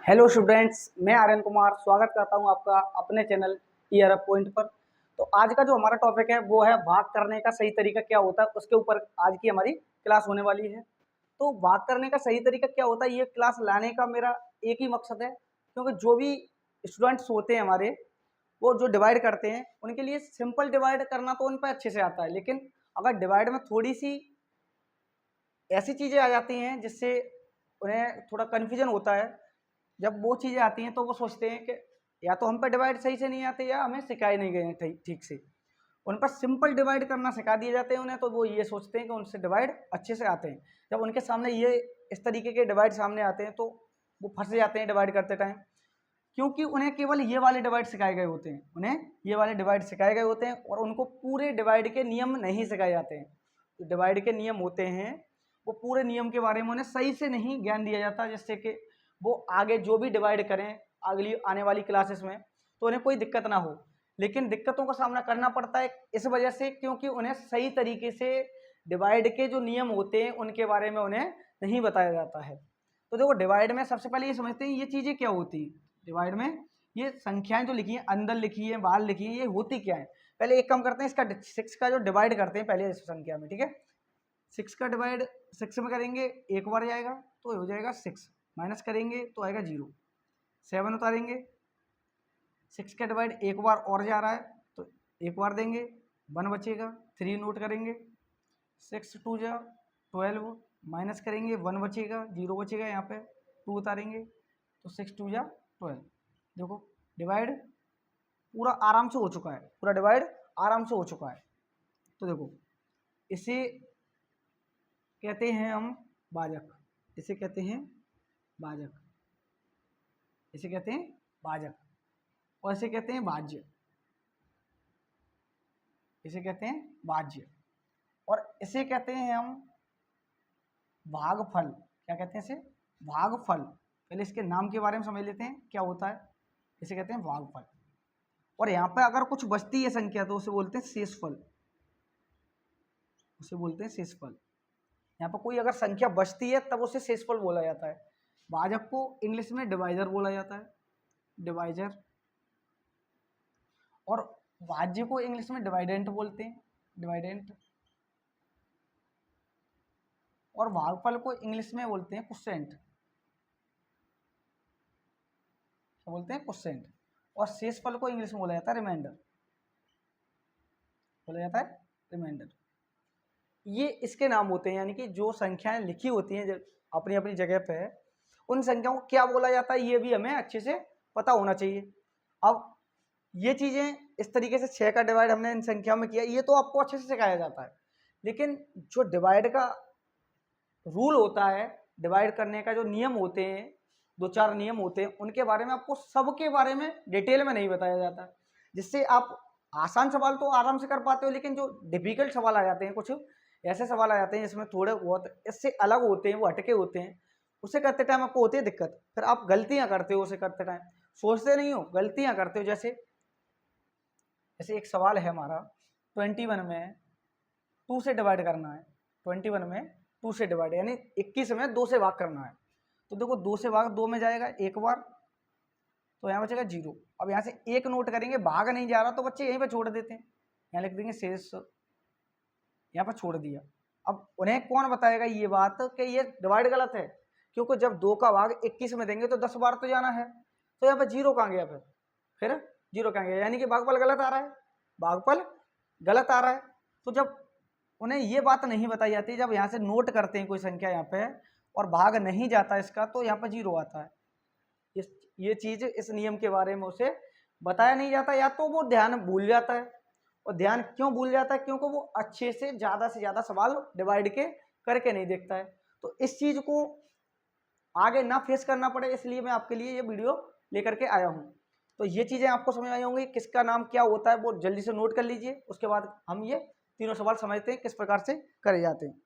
Hello students, मैं आर्यन कुमार स्वागत करता हूं आपका अपने चैनल ईयर अप पॉइंट पर। तो आज का जो हमारा टॉपिक है वो है भाग करने का सही तरीका क्या होता है, उसके ऊपर आज की हमारी क्लास होने वाली है। तो भाग करने का सही तरीका क्या होता है, ये क्लास लाने का मेरा एक ही मकसद है, क्योंकि जो भी स्टूडेंट्स होते हैं हमारे, वो जो डिवाइड करते हैं उनके लिए सिंपल डिवाइड करना तो उन पर अच्छे से आता है, लेकिन अगर डिवाइड में थोड़ी सी ऐसी चीज़ें आ जाती हैं जिससे उन्हें थोड़ा कन्फ्यूजन होता है। जब वो चीज़ें आती हैं तो वो सोचते हैं कि या तो हम पे डिवाइड सही से नहीं आते या हमें सिखाए नहीं गए हैं ठीक से। उन पर सिंपल डिवाइड करना सिखा दिए जाते हैं उन्हें, तो वो ये सोचते हैं कि उनसे डिवाइड अच्छे से आते हैं। जब उनके सामने ये इस तरीके के डिवाइड सामने आते हैं तो वो फंस जाते हैं डिवाइड करते टाइम, क्योंकि उन्हें केवल ये वाले डिवाइड सिखाए गए होते हैं। उन्हें ये वाले डिवाइड सिखाए गए होते हैं और उनको पूरे डिवाइड के नियम नहीं सिखाए जाते हैं। जो डिवाइड के नियम होते हैं वो पूरे नियम के बारे में उन्हें सही से नहीं ज्ञान दिया जाता, जिससे कि वो आगे जो भी डिवाइड करें अगली आने वाली क्लासेस में तो उन्हें कोई दिक्कत ना हो। लेकिन दिक्कतों का सामना करना पड़ता है इस वजह से, क्योंकि उन्हें सही तरीके से डिवाइड के जो नियम होते हैं उनके बारे में उन्हें नहीं बताया जाता है। तो देखो, डिवाइड में सबसे पहले ये समझते हैं ये चीज़ें क्या होती हैं। डिवाइड में ये संख्याएं जो लिखी हैं, अंदर लिखी है, बाहर लिखी है, ये होती क्या है। पहले एक काम करते हैं, इसका 6 का जो डिवाइड करते हैं पहले इस संख्या में, ठीक है। 6 का डिवाइड 6 में करेंगे, एक बार जाएगा तो हो जाएगा 6, माइनस करेंगे तो आएगा 0, 7 उतारेंगे, 6 का डिवाइड एक बार और जा रहा है तो एक बार देंगे, 1 बचेगा, 3 नोट करेंगे, 6 2 जा 12, माइनस करेंगे 1 बचेगा, 0 बचेगा, यहाँ पे 2 उतारेंगे तो 6 2 जा 12। देखो, डिवाइड पूरा आराम से हो चुका है, पूरा डिवाइड आराम से हो चुका है। तो देखो, इसे कहते हैं हम भाजक, इसे कहते हैं भाजक, इसे कहते हैं भाजक, और इसे कहते हैं भाज्य, इसे कहते हैं भाज्य, और इसे कहते हैं हम भागफल। क्या कहते हैं इसे? भागफल। पहले इसके नाम के बारे में समझ लेते हैं क्या होता है। इसे कहते हैं भागफल। और यहाँ पे अगर कुछ बचती है संख्या तो उसे बोलते हैं शेषफल, उसे बोलते हैं शेषफल। यहाँ पर कोई अगर संख्या बचती है तब उसे शेषफल बोला जाता है। भाजक को इंग्लिश में डिवाइजर बोला जाता है, डिवाइजर। और भाज्य को इंग्लिश में डिवाइडेंट बोलते हैं, डिवाइडेंट। और भागफल को इंग्लिश में बोलते हैं क्वोशिएंट, क्या बोलते हैं? क्वोशिएंट। और शेषफल को इंग्लिश में बोला जाता है रिमाइंडर, बोला जाता है रिमाइंडर। ये इसके नाम होते हैं, यानी कि जो संख्याएं लिखी होती हैं अपनी अपनी जगह पे, उन संख्याओं को क्या बोला जाता है ये भी हमें अच्छे से पता होना चाहिए। अब ये चीज़ें इस तरीके से 6 का डिवाइड हमने इन संख्याओं में किया, ये तो आपको अच्छे से सिखाया जाता है, लेकिन जो डिवाइड का रूल होता है, डिवाइड करने का जो नियम होते हैं, 2-4 नियम होते हैं, उनके बारे में आपको सबके बारे में डिटेल में नहीं बताया जाता, जिससे आप आसान सवाल तो आराम से कर पाते हो, लेकिन जो डिफिकल्ट सवाल आ जाते हैं, कुछ ऐसे सवाल आ जाते हैं जिसमें थोड़े बहुत इससे अलग होते हैं, वो हटके होते हैं, उसे करते टाइम आपको होती है दिक्कत। फिर आप गलतियां करते हो, उसे करते टाइम सोचते नहीं हो, गलतियां करते हो। जैसे जैसे एक सवाल है हमारा, 21 में 2 से डिवाइड करना है, 21 में 2 से डिवाइड, यानी 21 में 2 से भाग करना है। तो देखो, 2 से भाग 2 में जाएगा एक बार, तो यहाँ बचेगा 0। अब यहाँ से एक नोट करेंगे, भाग नहीं जा रहा तो बच्चे यहीं पे छोड़ देते हैं, यहाँ लिख देंगे शेष, यहाँ पर छोड़ दिया। अब उन्हें कौन बताएगा ये बात कि ये डिवाइड गलत है, क्योंकि जब 2 का भाग 21 में देंगे तो 10 बार तो जाना है, तो यहाँ पर 0 कहाँ गया? फिर 0 कहाँ गया? यानी कि भागफल गलत आ रहा है, भागफल गलत आ रहा है। तो जब उन्हें ये बात नहीं बताई जाती, जब यहाँ से नोट करते हैं कोई संख्या यहाँ पे और भाग नहीं जाता इसका, तो यहाँ पर 0 आता है। ये चीज, इस नियम के बारे में उसे बताया नहीं जाता, या तो वो ध्यान भूल जाता है। और ध्यान क्यों भूल जाता है? क्योंकि वो अच्छे से ज़्यादा सवाल डिवाइड के करके नहीं देखता है। तो इस चीज को आगे ना फेस करना पड़े, इसलिए मैं आपके लिए ये वीडियो लेकर के आया हूँ। तो ये चीज़ें आपको समझ आई होंगी, किसका नाम क्या होता है वो जल्दी से नोट कर लीजिए। उसके बाद हम ये तीनों सवाल समझते हैं किस प्रकार से करे जाते हैं।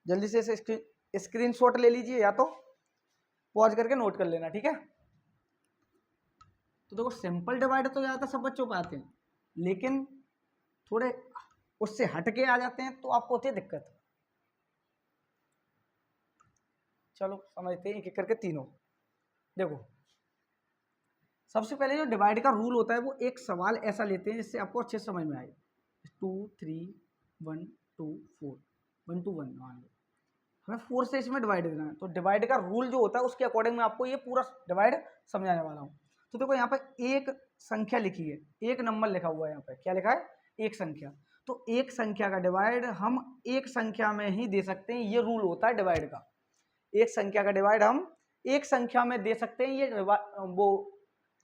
जल्दी से इसे स्क्रीनशॉट ले लीजिए या तो पॉज करके नोट कर लेना, ठीक है। तो देखो, सिंपल डिवाइड तो ज़्यादातर सब बच्चों को आते हैं, लेकिन थोड़े उससे हट के आ जाते हैं तो आपको होती है दिक्कत। चलो समझते हैं एक एक करके तीनों। देखो, सबसे पहले जो डिवाइड का रूल होता है वो एक सवाल ऐसा लेते हैं जिससे आपको अच्छे समझ में आए। 2 3 1 2 4 1 2 1 मान लो हमें 4 से इसमें डिवाइड देना है, तो डिवाइड का रूल जो होता है उसके अकॉर्डिंग मैं आपको ये पूरा डिवाइड समझाने वाला हूँ। तो देखो यहाँ पर एक संख्या लिखी है, एक नंबर लिखा हुआ है, यहाँ पे क्या लिखा है, एक संख्या। तो एक संख्या का डिवाइड हम एक संख्या में ही दे सकते हैं, ये रूल होता है डिवाइड का। एक संख्या का डिवाइड हम एक संख्या में दे सकते हैं, ये वो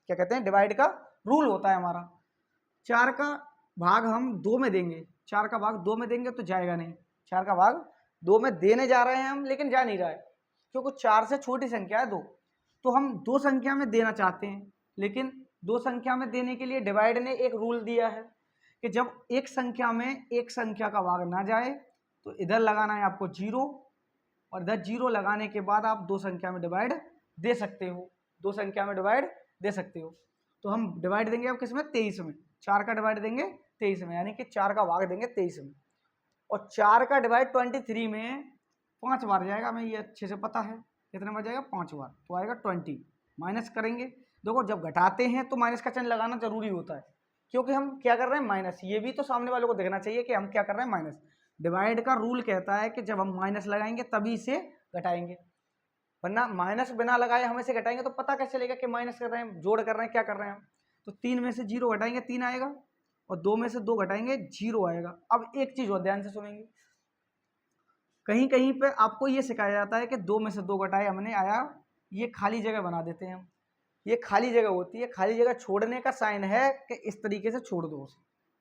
क्या कहते हैं, डिवाइड का रूल होता है हमारा। 4 का भाग हम 2 में देंगे, 4 का भाग 2 में देंगे तो जाएगा नहीं, 4 का भाग 2 में देने जा रहे हैं हम, लेकिन जा नहीं रहा है क्योंकि 4 से छोटी संख्या है 2। तो हम 2 संख्या में देना चाहते हैं, लेकिन 2 संख्या में देने के लिए डिवाइड ने एक रूल दिया है कि जब एक संख्या में एक संख्या का भाग ना जाए तो इधर लगाना है आपको 0, और इधर 0 लगाने के बाद आप 2 संख्या में डिवाइड दे सकते हो, 2 संख्या में डिवाइड दे सकते हो। तो हम डिवाइड देंगे अब किसमें, 23 में। 4 का डिवाइड देंगे 23 में, यानी कि 4 का भाग देंगे 23 में। और 4 का डिवाइड 23 में 5 बार जाएगा, हमें ये अच्छे से पता है कितने बार जाएगा, 5 बार, तो आएगा 20। माइनस करेंगे, देखो जब घटाते हैं तो माइनस का चिन्ह लगाना जरूरी होता है, क्योंकि हम क्या कर रहे हैं, माइनस। ये भी तो सामने वालों को देखना चाहिए कि हम क्या कर रहे हैं, माइनस। डिवाइड का रूल कहता है कि जब हम माइनस लगाएंगे तभी इसे घटाएंगे, वरना माइनस बिना लगाए हम इसे घटाएंगे तो पता कैसे चलेगा कि माइनस कर रहे हैं, जोड़ कर रहे हैं, क्या कर रहे हैं हम। तो 3 में से 0 घटाएंगे 3 आएगा, और 2 में से 2 घटाएंगे 0 आएगा। अब एक चीज और ध्यान से सुनेंगे, कहीं कहीं पे आपको ये सिखाया जाता है कि 2 में से 2 घटाए हमने आया, ये खाली जगह बना देते हैं हम। ये खाली जगह होती है, खाली जगह छोड़ने का साइन है कि इस तरीके से छोड़ दो उसे,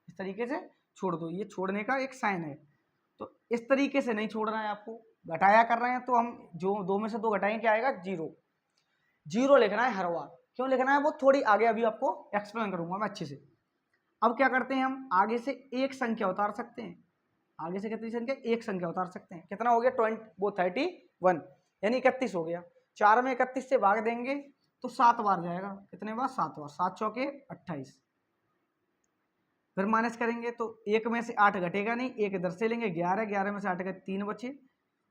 इस तरीके से छोड़ दो, ये छोड़ने का एक साइन है। तो इस तरीके से नहीं छोड़ना है आपको, घटाया कर रहे हैं तो हम जो 2 में से 2 घटाएंगे क्या आएगा, 0। 0 लिखना है हर बार। क्यों लिखना है वो थोड़ी आगे अभी आपको एक्सप्लेन करूंगा मैं अच्छे से। अब क्या करते हैं, हम आगे से एक संख्या उतार सकते हैं, आगे से कितनी संख्या, एक संख्या उतार सकते हैं। कितना हो गया, 31, यानी 31 हो गया। 4 में 31 से भाग देंगे तो 7 बार जाएगा, कितने बार, 7 बार। 7 चौके 28। फिर माइनस करेंगे तो 1 में से 8 घटेगा नहीं, 1 इधर से लेंगे 11, 11 में से 8 गए 3 बचे,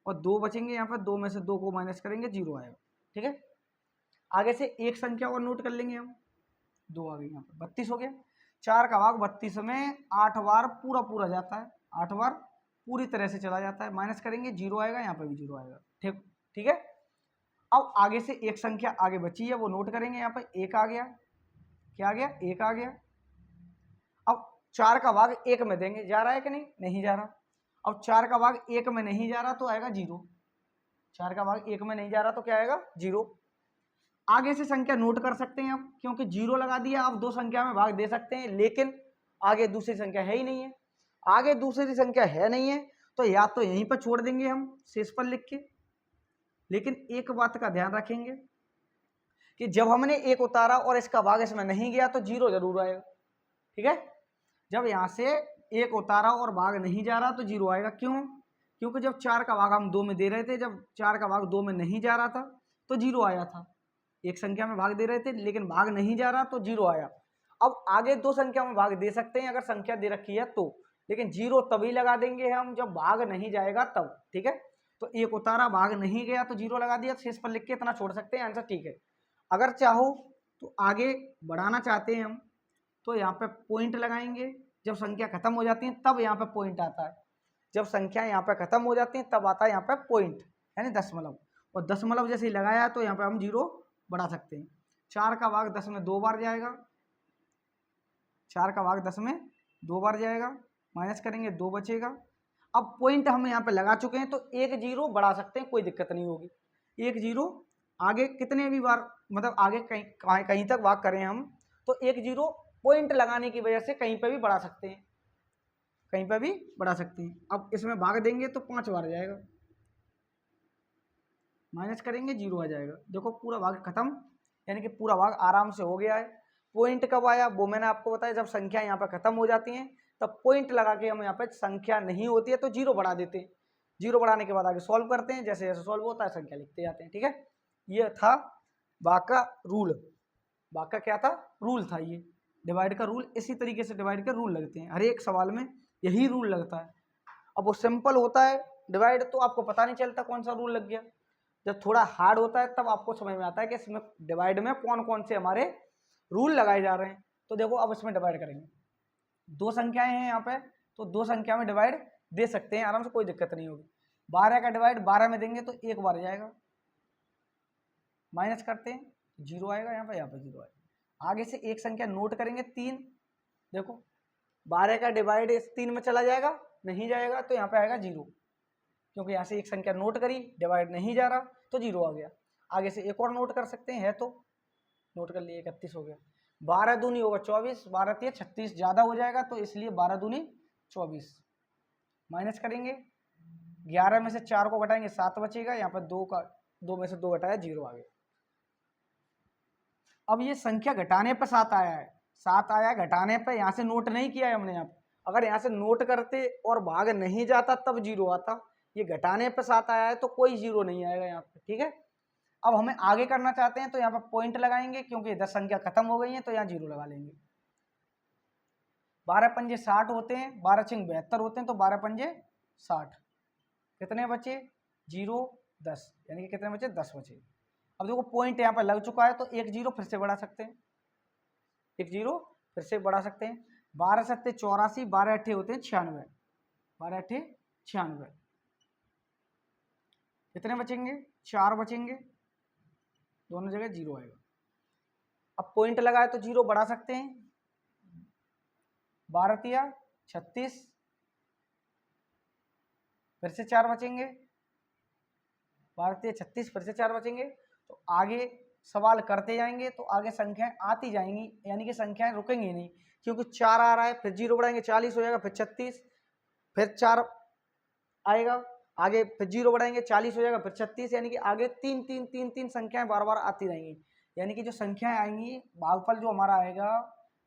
और 2 बचेंगे यहाँ पर, 2 में से 2 को माइनस करेंगे 0 आएगा। ठीक है, आगे से एक संख्या और नोट कर लेंगे हम, 2 आ गई यहाँ पर, 32 हो गया। 4 का भाग 32 में 8 बार पूरा पूरा जाता है, 8 बार पूरी तरह से चला जाता है, माइनस करेंगे 0 आएगा, यहाँ पर भी 0 आएगा। ठीक ठीक है। अब आगे से एक संख्या आगे बची है वो नोट करेंगे, यहाँ पर 1 आ गया, क्या आ गया, 1 आ गया। अब 4 का भाग 1 में देंगे, जा रहा है कि नहीं, नहीं जा रहा। अब 4 का भाग 1 में नहीं जा रहा तो आएगा 0, 4 का भाग 1 में नहीं जा रहा तो क्या आएगा, 0। आगे से संख्या नोट कर सकते हैं आप, क्योंकि 0 लगा दिया, आप 2 संख्या में भाग दे सकते हैं, लेकिन आगे दूसरी संख्या है ही नहीं है। आगे दूसरी संख्या है नहीं है तो या तो यहीं पर छोड़ देंगे हम शेष पर लिख के, लेकिन एक बात का ध्यान रखेंगे कि जब हमने 1 उतारा और इसका भाग इसमें नहीं गया तो 0 जरूर आएगा। ठीक है, जब यहाँ से 1 उतारा और भाग नहीं जा रहा तो 0 आएगा। क्यों, क्योंकि जब 4 का भाग हम 2 में दे रहे थे, जब 4 का भाग 2 में नहीं जा रहा था तो 0 आया था। एक संख्या में भाग दे रहे थे लेकिन भाग नहीं जा रहा तो 0 आया। अब आगे 2 संख्या में भाग दे सकते हैं अगर संख्या दे रखी है तो, लेकिन 0 तभी लगा देंगे हम जब भाग नहीं जाएगा तब। ठीक है, तो 1 उतारा भाग नहीं गया तो 0 लगा दिया, शेष पर लिख के इतना छोड़ सकते हैं, आंसर ठीक है। अगर चाहो तो आगे बढ़ाना चाहते हैं हम तो यहाँ पे पॉइंट लगाएंगे, जब संख्या खत्म हो जाती है तब यहाँ पे पॉइंट आता है, जब संख्या यहाँ पे खत्म हो जाती है तब आता है यहाँ पे पॉइंट, यानी दशमलव। और दशमलव जैसे ही लगाया तो यहाँ पे हम 0 बढ़ा सकते हैं। 4 का भाग 10 में 2 बार जाएगा, 4 का भाग 10 में 2 बार जाएगा, माइनस करेंगे 2 बचेगा। अब पॉइंट हम यहाँ पे लगा चुके हैं तो 1 0 बढ़ा सकते हैं, कोई दिक्कत नहीं होगी। 1 0 आगे कितने भी बार, मतलब आगे कहीं तक भाग करें हम तो 1 0 पॉइंट लगाने की वजह से कहीं पर भी बढ़ा सकते हैं, कहीं पर भी बढ़ा सकते हैं। अब इसमें भाग देंगे तो 5 बार जाएगा, माइनस करेंगे 0 आ जाएगा। देखो पूरा भाग खत्म, यानी कि पूरा भाग आराम से हो गया है। पॉइंट कब आया वो मैंने आपको बताया, जब संख्या यहाँ पर खत्म हो जाती है तब पॉइंट लगा के हम यहाँ पर संख्या नहीं होती है तो 0 बढ़ा देते हैं। 0 बढ़ाने के बाद आगे सॉल्व करते हैं, जैसे जैसे सॉल्व होता है संख्या लिखते जाते हैं। ठीक है, ये था भाग का रूल। भाग का क्या था, रूल था ये, डिवाइड का रूल। इसी तरीके से डिवाइड के रूल लगते हैं, हर एक सवाल में यही रूल लगता है। अब वो सिंपल होता है डिवाइड तो आपको पता नहीं चलता कौन सा रूल लग गया, जब थोड़ा हार्ड होता है तब आपको समझ में आता है कि इसमें डिवाइड में कौन कौन से हमारे रूल लगाए जा रहे हैं। तो देखो अब इसमें डिवाइड करेंगे, दो संख्याएं हैं यहाँ पे, तो दो संख्या में डिवाइड दे सकते हैं आराम से, कोई दिक्कत नहीं होगी। 12 का डिवाइड 12 में देंगे तो एक बार जाएगा, माइनस करते हैं जीरो आएगा, यहाँ पे जीरो आएगा। आगे से एक संख्या नोट करेंगे 3, देखो 12 का डिवाइड इस 3 में चला जाएगा, नहीं जाएगा, तो यहाँ पे आएगा जीरो, क्योंकि यहाँ से एक संख्या नोट करी, डिवाइड नहीं जा रहा तो जीरो आ गया। आगे से एक और नोट कर सकते हैं, है तो नोट कर लिए, 31 हो गया। 12 दूनी होगा 24, 12 तिया 36, ज़्यादा हो जाएगा तो इसलिए 12 दूनी 24, माइनस करेंगे 11 में से 4 को घटाएंगे 7 बचेगा, यहाँ पर 2 में से 2 घटाया 0 आ गया। अब ये संख्या घटाने पर 7 आया है, 7 आया घटाने पर, यहाँ से नोट नहीं किया है हमने। यहाँ अगर यहाँ से नोट करते और भाग नहीं जाता तब जीरो आता, ये घटाने पर 7 आया है तो कोई जीरो नहीं आएगा यहाँ पे, ठीक है। अब हमें आगे करना चाहते हैं तो यहाँ पर पॉइंट लगाएंगे, क्योंकि 10 संख्या खत्म हो गई है तो यहाँ जीरो लगा लेंगे। 12 पंजे 60 होते हैं, 12 छिंग 72 होते हैं, तो 12 पंजे 60, कितने बचे 0 10, यानी कि कितने बचे 10 बचे। अब देखो पॉइंट यहाँ पर लग चुका है तो एक जीरो फिर से बढ़ा सकते हैं, एक जीरो फिर से बढ़ा सकते हैं। 12 सत्ते 84, 12 अट्ठे होते हैं 96, 12 अट्ठे 96, कितने बचेंगे 4 बचेंगे, दोनों जगह जीरो आएगा। अब पॉइंट लगाए तो जीरो बढ़ा सकते हैं, 12 तिया 36, फिर से 4 बचेंगे, 12 तिया 36, फिर से 4 बचेंगे। तो आगे सवाल करते जाएंगे तो आगे संख्याएं आती जाएंगी, यानी कि संख्याएं रुकेंगी नहीं, क्योंकि 4 आ रहा है, फिर जीरो बढ़ाएंगे 40 हो जाएगा, फिर 36, फिर 4 आएगा, आगे फिर जीरो बढ़ाएंगे 40 हो जाएगा, फिर 36, यानी कि आगे 3 3 3 3 संख्याएं बार बार आती रहेंगी। यानी कि जो संख्याएं आएंगी, भागफल जो हमारा आएगा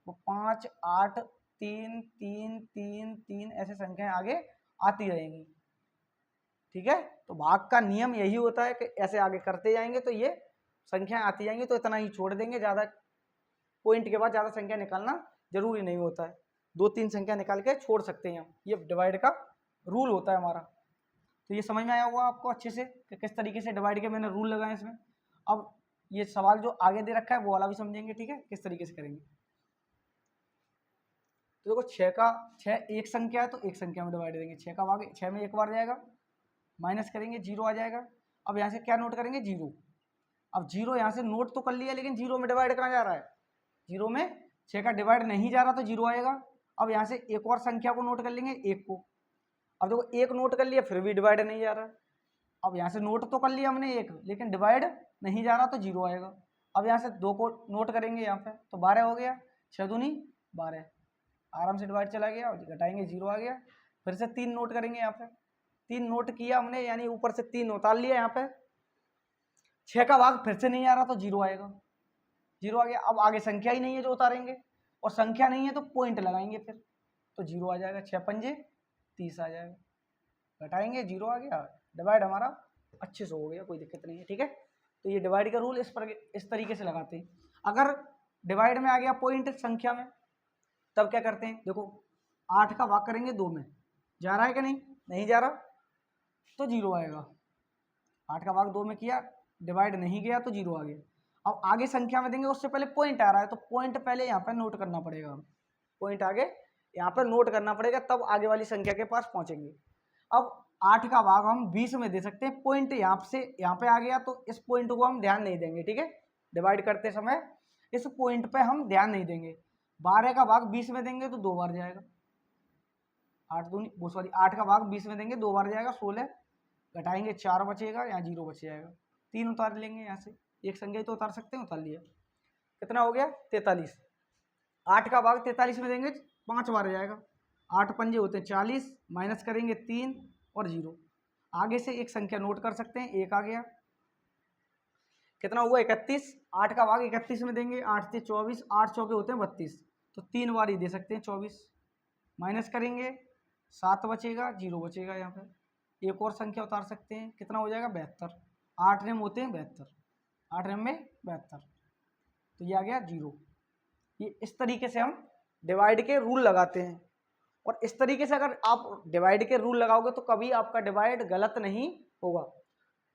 वो 5 8 3 3 3 3 ऐसे संख्याएं आगे आती रहेंगी, ठीक है। तो भाग का नियम यही होता है कि ऐसे आगे करते जाएंगे तो ये संख्याएं आती जाएंगी, तो इतना ही छोड़ देंगे, ज़्यादा पॉइंट के बाद ज़्यादा संख्या निकालना जरूरी नहीं होता है, 2-3 संख्या निकाल के छोड़ सकते हैं हम, ये डिवाइड का रूल होता है हमारा। तो ये समझ में आया होगा आपको अच्छे से कि किस तरीके से डिवाइड के मैंने रूल लगाए इसमें। अब ये सवाल जो आगे दे रखा है वो वाला भी समझेंगे, ठीक है, किस तरीके से करेंगे। तो देखो 6 एक संख्या है तो एक संख्या में डिवाइड देंगे, 6 का भाग 6 में एक बार जाएगा, माइनस करेंगे जीरो आ जाएगा। अब यहाँ से क्या नोट करेंगे जीरो, अब जीरो यहाँ से नोट तो कर लिया, लेकिन जीरो में डिवाइड कहाँ जा रहा है, जीरो में 6 का डिवाइड नहीं जा रहा तो जीरो आएगा। अब यहाँ से एक और संख्या को नोट कर लेंगे, एक को। अब देखो एक नोट कर लिया फिर भी डिवाइड नहीं जा रहा, अब यहाँ से नोट तो कर लिया हमने एक, लेकिन डिवाइड नहीं जा रहा तो जीरो आएगा। अब यहाँ से 2 को नोट करेंगे यहाँ पे, तो 12 हो गया, 6 दूनी 12, आराम से डिवाइड चला गया, घटाएंगे जीरो आ गया। फिर से 3 नोट करेंगे यहाँ पे, 3 नोट किया हमने, यानी ऊपर से 3 उतार लिया यहाँ पे, 6 का भाग फिर से नहीं आ रहा तो जीरो आएगा, जीरो आ गया। अब आगे संख्या ही नहीं है जो उतारेंगे, और संख्या नहीं है तो पॉइंट लगाएंगे फिर, तो जीरो आ जाएगा, 6 पंजे 30 आ जाएगा, घटाएंगे जीरो आ गया, डिवाइड हमारा अच्छे से हो गया, कोई दिक्कत नहीं है, ठीक है। तो ये डिवाइड का रूल इस तरीके से लगाते हैं। अगर डिवाइड में आ गया पॉइंट संख्या में, तब क्या करते हैं, देखो 8 का भाग करेंगे 2 में, जा रहा है कि नहीं, नहीं जा रहा तो जीरो आएगा। 8 का भाग 2 में किया, डिवाइड नहीं गया तो जीरो आ गया। अब आगे संख्या में देंगे, उससे पहले पॉइंट आ रहा है तो पॉइंट पहले यहाँ पर नोट करना पड़ेगा, पॉइंट आगे यहाँ पर नोट करना पड़ेगा, तब आगे वाली संख्या के पास पहुंचेंगे। अब 8 का भाग हम 20 में दे सकते हैं, पॉइंट यहाँ से यहाँ पे आ गया तो इस पॉइंट को हम ध्यान नहीं देंगे, ठीक है, डिवाइड करते समय इस पॉइंट पे हम ध्यान नहीं देंगे। 12 का भाग 20 में देंगे तो 2 बार जाएगा, 8 का भाग 20 में देंगे 2 बार जाएगा, 16, घटाएंगे 4 बचेगा, यहाँ जीरो बच जाएगा, 3 उतार लेंगे, यहाँ से एक संख्या तो उतार सकते हैं, उतार लिया, कितना हो गया 43। 8 का भाग 43 में देंगे 5 बार जाएगा, 8 पंजे होते हैं 40, माइनस करेंगे 3 और जीरो, आगे से एक संख्या नोट कर सकते हैं, एक आ गया, कितना हुआ 31। 8 का भाग 31 में देंगे, 8 से 24, 8 चौके होते हैं 32, तो 3 बार ही दे सकते हैं 24, माइनस करेंगे 7 बचेगा, जीरो बचेगा, यहाँ पे एक और संख्या उतार सकते हैं, कितना हो जाएगा 72, 8 रेम होते हैं 72, 8 रेम में 72, तो ये आ गया जीरो। ये इस तरीके से हम डिवाइड के रूल लगाते हैं, और इस तरीके से अगर आप डिवाइड के रूल लगाओगे तो कभी आपका डिवाइड गलत नहीं होगा।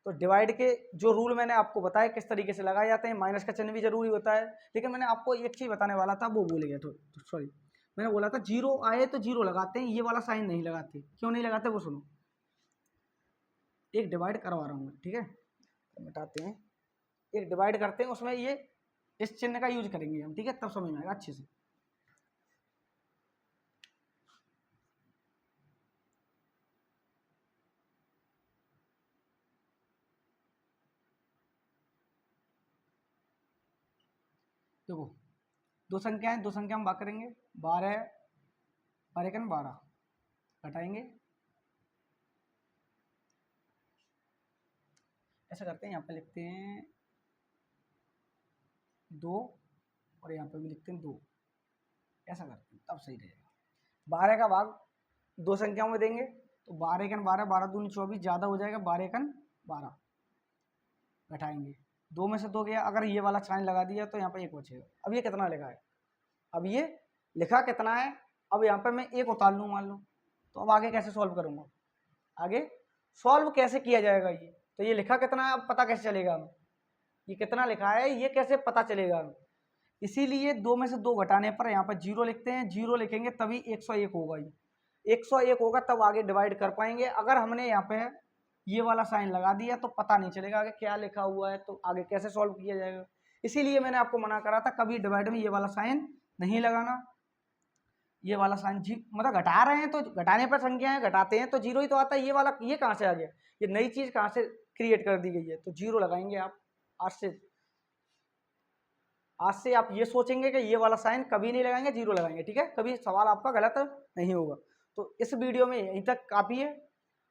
तो डिवाइड के जो रूल मैंने आपको बताया किस तरीके से लगाए जाते हैं, माइनस का चिन्ह भी जरूरी होता है, लेकिन मैंने आपको एक चीज़ बताने वाला था वो भूल गया, तो सॉरी। मैंने बोला था जीरो आए तो जीरो लगाते हैं, ये वाला साइन नहीं लगाते। क्यों नहीं लगाते वो सुनो, एक डिवाइड करवा रहा हूँ मैं, ठीक है, तो मिटाते हैं। एक डिवाइड करते हैं, उसमें ये इस चिन्ह का यूज करेंगे हम, ठीक है, तब समझ में आएगा अच्छे से। देखो दो संख्या है, दो संख्या हम बात करेंगे, 12 12 12 घटाएंगे, ऐसा करते हैं, यहाँ पे लिखते हैं 2 और यहाँ पे भी लिखते हैं 2, ऐसा करते हैं तब सही रहेगा। 12 का भाग दो संख्याओं में देंगे तो 12 एकन 12, 12 दूनी 24, ज़्यादा हो जाएगा, 12 एकन 12 घटाएंगे, 2 में से 2 गया, अगर ये वाला साइन लगा दिया तो यहाँ पे 1 बचेगा। अब ये कितना लिखा है, अब ये लिखा कितना है, अब यहाँ पे मैं 1 उतार लूँ मान लो, तो अब आगे कैसे सॉल्व करूँगा, आगे सॉल्व कैसे किया जाएगा ये, तो ये लिखा कितना है अब पता कैसे चलेगा हमें, ये कितना लिखा है ये कैसे पता चलेगा हमें। इसीलिए 2 में से 2 घटाने पर यहाँ पर 0 लिखते हैं, 0 लिखेंगे तभी 101 होगा, ये 101 होगा तब आगे डिवाइड कर पाएंगे। अगर हमने यहाँ पे ये वाला साइन लगा दिया तो पता नहीं चलेगा आगे क्या लिखा हुआ है, तो आगे कैसे सॉल्व किया जाएगा। इसीलिए मैंने आपको मना करा था कभी डिवाइड में ये वाला साइन नहीं लगाना, ये वाला साइन जी मतलब घटा रहे हैं तो घटाने पर संख्याएं घटाते हैं तो जीरो ही तो आता है, ये वाला ये कहाँ से आ गया, ये नई चीज़ कहाँ से क्रिएट कर दी गई है, तो जीरो लगाएंगे आप। आज से आप ये सोचेंगे कि ये वाला साइन कभी नहीं लगाएंगे, जीरो लगाएंगे, ठीक है, कभी सवाल आपका गलत नहीं होगा। तो इस वीडियो में यहीं तक काफ़ी है,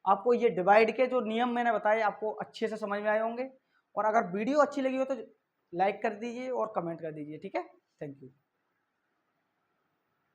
आपको ये डिवाइड के जो नियम मैंने बताए आपको अच्छे से समझ में आए होंगे, और अगर वीडियो अच्छी लगी हो तो लाइक कर दीजिए और कमेंट कर दीजिए, ठीक है, थैंक यू।